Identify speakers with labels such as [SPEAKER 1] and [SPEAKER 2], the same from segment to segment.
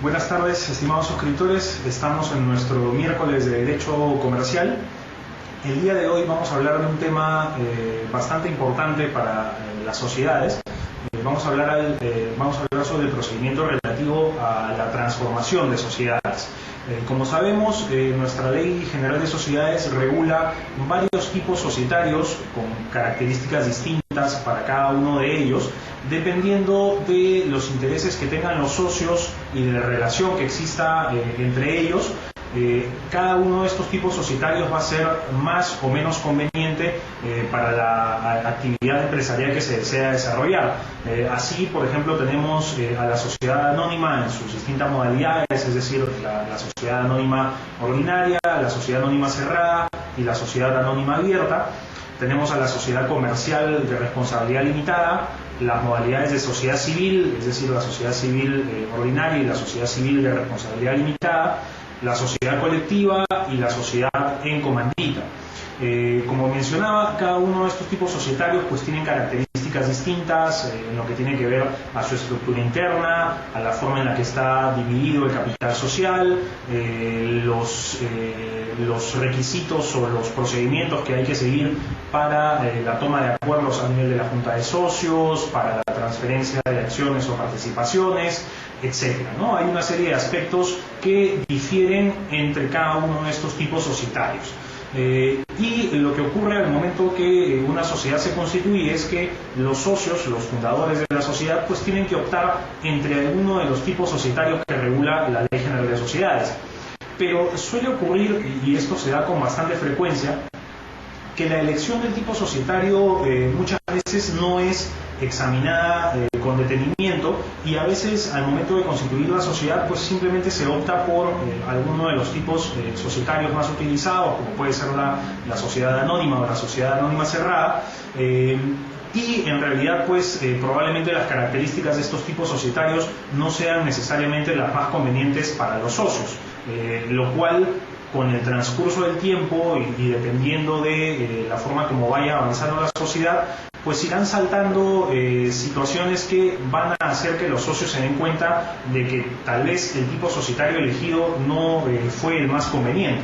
[SPEAKER 1] Buenas tardes, estimados suscriptores. Estamos en nuestro miércoles de Derecho Comercial. El día de hoy vamos a hablar de un tema bastante importante para las sociedades. Vamos a hablar sobre el procedimiento relativo a la transformación de sociedades. Como sabemos, nuestra Ley General de Sociedades regula varios tipos societarios con características distintas para cada uno de ellos, dependiendo de los intereses que tengan los socios y de la relación que exista entre ellos. Cada uno de estos tipos societarios va a ser más o menos conveniente para la actividad empresarial que se desea desarrollar. Así, por ejemplo, tenemos a la sociedad anónima en sus distintas modalidades, es decir, la sociedad anónima ordinaria, la sociedad anónima cerrada y la sociedad anónima abierta. Tenemos a la sociedad comercial de responsabilidad limitada, las modalidades de sociedad civil, es decir, la sociedad civil ordinaria y la sociedad civil de responsabilidad limitada, la sociedad colectiva y la sociedad en comandita. Como mencionaba, cada uno de estos tipos societarios pues tienen características distintas en lo que tiene que ver a su estructura interna, a la forma en la que está dividido el capital social, los requisitos o los procedimientos que hay que seguir para la toma de acuerdos a nivel de la Junta de Socios, para la transferencia de acciones o participaciones, etcétera, ¿no? Hay una serie de aspectos que difieren entre cada uno de estos tipos societarios. Y lo que ocurre al momento que una sociedad se constituye es que los socios, los fundadores de la sociedad, pues tienen que optar entre alguno de los tipos societarios que regula la Ley General de Sociedades. Pero suele ocurrir, y esto se da con bastante frecuencia, que la elección del tipo societario muchas veces no es examinada con detenimiento, y a veces al momento de constituir la sociedad pues simplemente se opta por alguno de los tipos societarios más utilizados, como puede ser la sociedad anónima o la sociedad anónima cerrada, y en realidad pues probablemente las características de estos tipos societarios no sean necesariamente las más convenientes para los socios, lo cual con el transcurso del tiempo y dependiendo de la forma como vaya avanzando la sociedad, pues irán saltando situaciones que van a hacer que los socios se den cuenta de que tal vez el tipo societario elegido no fue el más conveniente.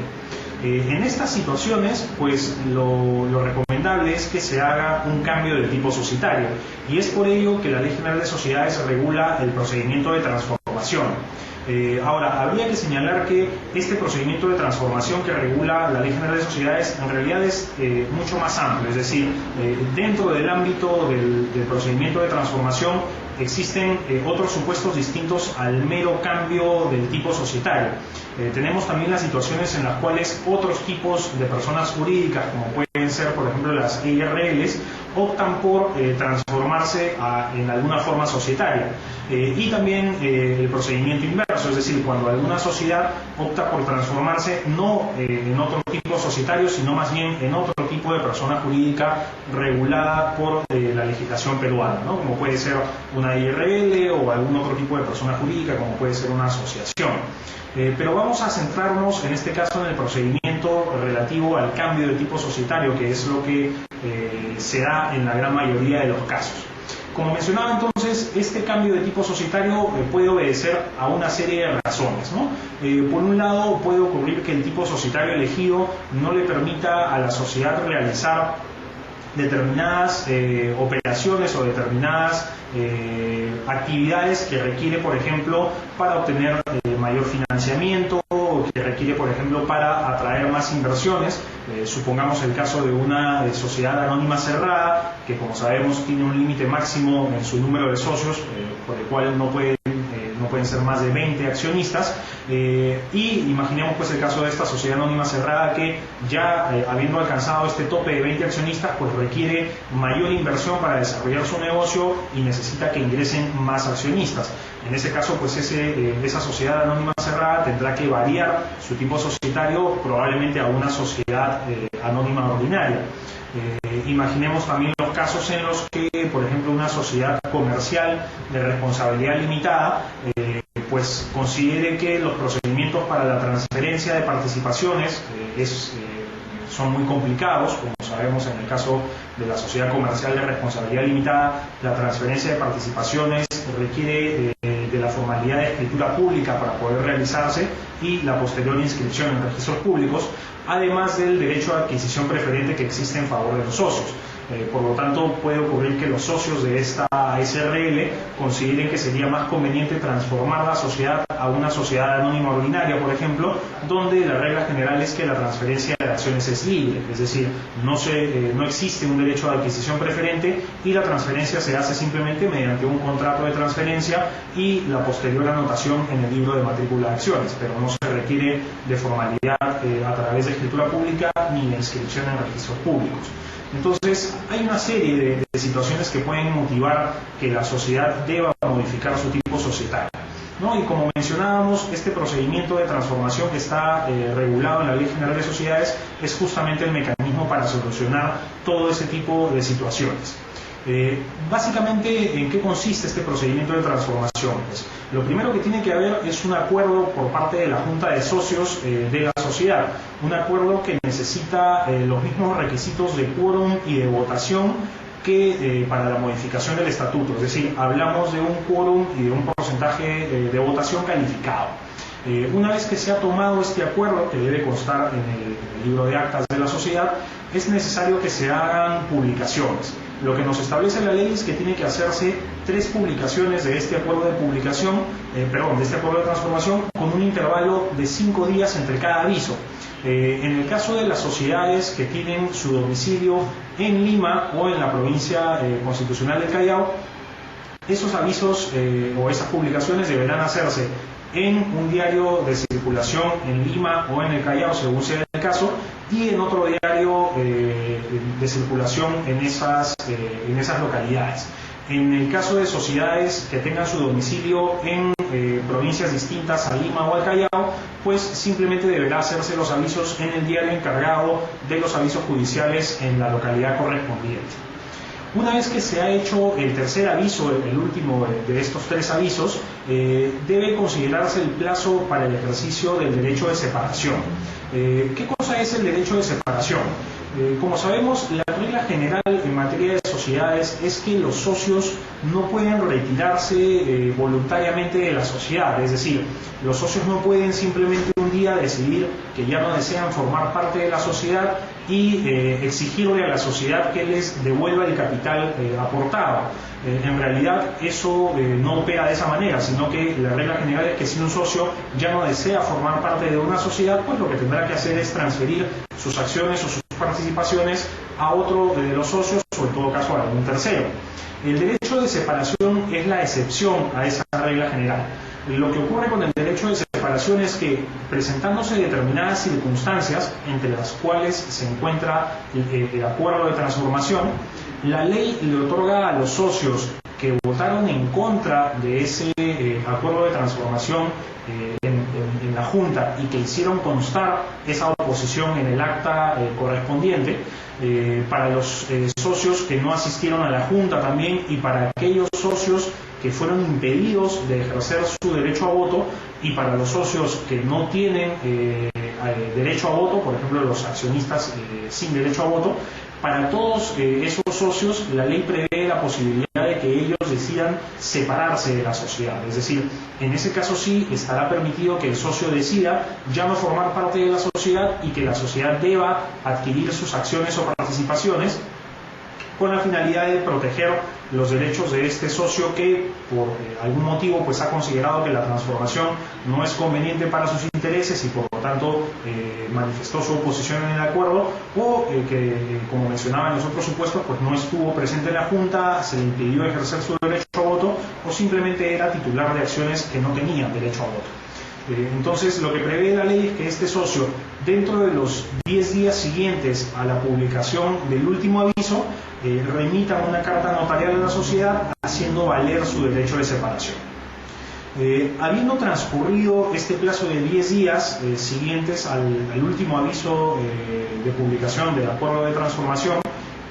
[SPEAKER 1] En estas situaciones, pues lo recomendable es que se haga un cambio de tipo societario, y es por ello que la Ley General de Sociedades regula el procedimiento de transformación. Ahora, habría que señalar que este procedimiento de transformación que regula la Ley General de Sociedades en realidad es mucho más amplio, es decir, dentro del ámbito del procedimiento de transformación existen otros supuestos distintos al mero cambio del tipo societario. Tenemos también las situaciones en las cuales otros tipos de personas jurídicas, como pueden ser por ejemplo las EIRLs, optan por transformarse en alguna forma societaria. Y también el procedimiento inverso, es decir, cuando alguna sociedad opta por transformarse no en otro tipo societario, sino más bien en otro tipo de persona jurídica regulada por la legislación peruana, ¿no? Como puede ser una IRL o algún otro tipo de persona jurídica, como puede ser una asociación. Pero vamos a centrarnos en este caso en el procedimiento relativo al cambio de tipo societario, que es lo que se da en la gran mayoría de los casos. Como mencionaba entonces, este cambio de tipo societario puede obedecer a una serie de razones, ¿no? Por un lado, puede ocurrir que el tipo societario elegido no le permita a la sociedad realizar determinadas operaciones o determinadas actividades que requiere, por ejemplo, para obtener mayor financiamiento, que requiere, por ejemplo, para atraer más inversiones. Supongamos el caso de una sociedad anónima cerrada, que como sabemos tiene un límite máximo en su número de socios, por el cual no pueden ser más de 20 accionistas, y imaginemos pues el caso de esta sociedad anónima cerrada que ya habiendo alcanzado este tope de 20 accionistas pues requiere mayor inversión para desarrollar su negocio y necesita que ingresen más accionistas. En ese caso pues esa sociedad anónima cerrada tendrá que variar su tipo societario probablemente a una sociedad anónima ordinaria. Imaginemos también los casos en los que, por ejemplo, una sociedad comercial de responsabilidad limitada pues considere que los procedimientos para la transferencia de participaciones son muy complicados, como sabemos en el caso de la sociedad comercial de responsabilidad limitada, la transferencia de participaciones requiere de la formalidad de escritura pública para poder realizarse y la posterior inscripción en registros públicos, además del derecho a adquisición preferente que existe en favor de los socios. Por lo tanto, puede ocurrir que los socios de esta SRL consideren que sería más conveniente transformar la sociedad a una sociedad anónima ordinaria, por ejemplo, donde la regla general es que la transferencia de acciones es libre, es decir, no existe un derecho de adquisición preferente y la transferencia se hace simplemente mediante un contrato de transferencia y la posterior anotación en el libro de matrícula de acciones, pero no se requiere de formalidad a través de escritura pública ni de inscripción en registros públicos. Entonces, hay una serie de situaciones que pueden motivar que la sociedad deba modificar su tipo societario, ¿no? Y como mencionábamos, este procedimiento de transformación que está regulado en la Ley General de Sociedades es justamente el mecanismo para solucionar todo ese tipo de situaciones. Básicamente, ¿en qué consiste este procedimiento de transformación? Pues, lo primero que tiene que haber es un acuerdo por parte de la Junta de Socios de la sociedad, un acuerdo que necesita los mismos requisitos de quórum y de votación que para la modificación del estatuto, es decir, hablamos de un quórum y de un porcentaje de votación calificado. Una vez que se ha tomado este acuerdo, que debe constar en el libro de actas de la sociedad, es necesario que se hagan publicaciones. Lo que nos establece la ley es que tiene que hacerse 3 publicaciones de este acuerdo de de este acuerdo de transformación con un intervalo de 5 días entre cada aviso. En el caso de las sociedades que tienen su domicilio en Lima o en la provincia constitucional del Callao, esos avisos o esas publicaciones deberán hacerse en un diario de circulación en Lima o en el Callao, según sea el caso, y en otro diario de circulación en esas localidades. En el caso de sociedades que tengan su domicilio en provincias distintas a Lima o al Callao, pues simplemente deberá hacerse los avisos en el diario encargado de los avisos judiciales en la localidad correspondiente. Una vez que se ha hecho el tercer aviso, el último de estos 3 avisos, debe considerarse el plazo para el ejercicio del derecho de separación. ¿Qué cosa es el derecho de separación? Como sabemos, la regla general en materia de sociedades es que los socios no pueden retirarse voluntariamente de la sociedad, es decir, los socios no pueden simplemente un día decidir que ya no desean formar parte de la sociedad y exigirle a la sociedad que les devuelva el capital aportado. En realidad eso no opera de esa manera, sino que la regla general es que si un socio ya no desea formar parte de una sociedad, pues lo que tendrá que hacer es transferir sus acciones o sus participaciones a otro de los socios o en todo caso a algún tercero. El derecho de separación es la excepción a esa regla general. Lo que ocurre con el derecho de separación es que, presentándose determinadas circunstancias, entre las cuales se encuentra el acuerdo de transformación, la ley le otorga a los socios que votaron en contra de ese acuerdo de transformación en la Junta y que hicieron constar esa oposición en el acta correspondiente, para los socios que no asistieron a la Junta también y para aquellos socios que fueron impedidos de ejercer su derecho a voto y para los socios que no tienen derecho a voto, por ejemplo los accionistas sin derecho a voto, para todos esos socios la ley prevé la posibilidad de que ellos decidan separarse de la sociedad. Es decir, en ese caso sí estará permitido que el socio decida ya no formar parte de la sociedad y que la sociedad deba adquirir sus acciones o participaciones con la finalidad de proteger los derechos de este socio que por algún motivo pues ha considerado que la transformación no es conveniente para sus intereses y por lo tanto manifestó su oposición en el acuerdo, o que como mencionaba en los otros supuestos pues no estuvo presente en la Junta, se le impidió ejercer su derecho a voto o simplemente era titular de acciones que no tenían derecho a voto. Entonces lo que prevé la ley es que este socio, dentro de los 10 días siguientes a la publicación del último aviso, remita una carta notarial a la sociedad haciendo valer su derecho de separación. Habiendo transcurrido este plazo de 10 días siguientes al último aviso de publicación del acuerdo de transformación,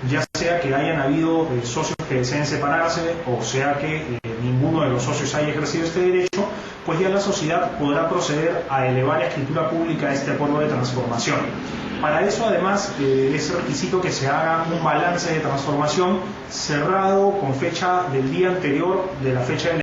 [SPEAKER 1] ya sea que hayan habido socios que deseen separarse o sea que ninguno de los socios haya ejercido este derecho, pues ya la sociedad podrá proceder a elevar a escritura pública este acuerdo de transformación. Para eso, además, es requisito que se haga un balance de transformación cerrado con fecha del día anterior de la fecha de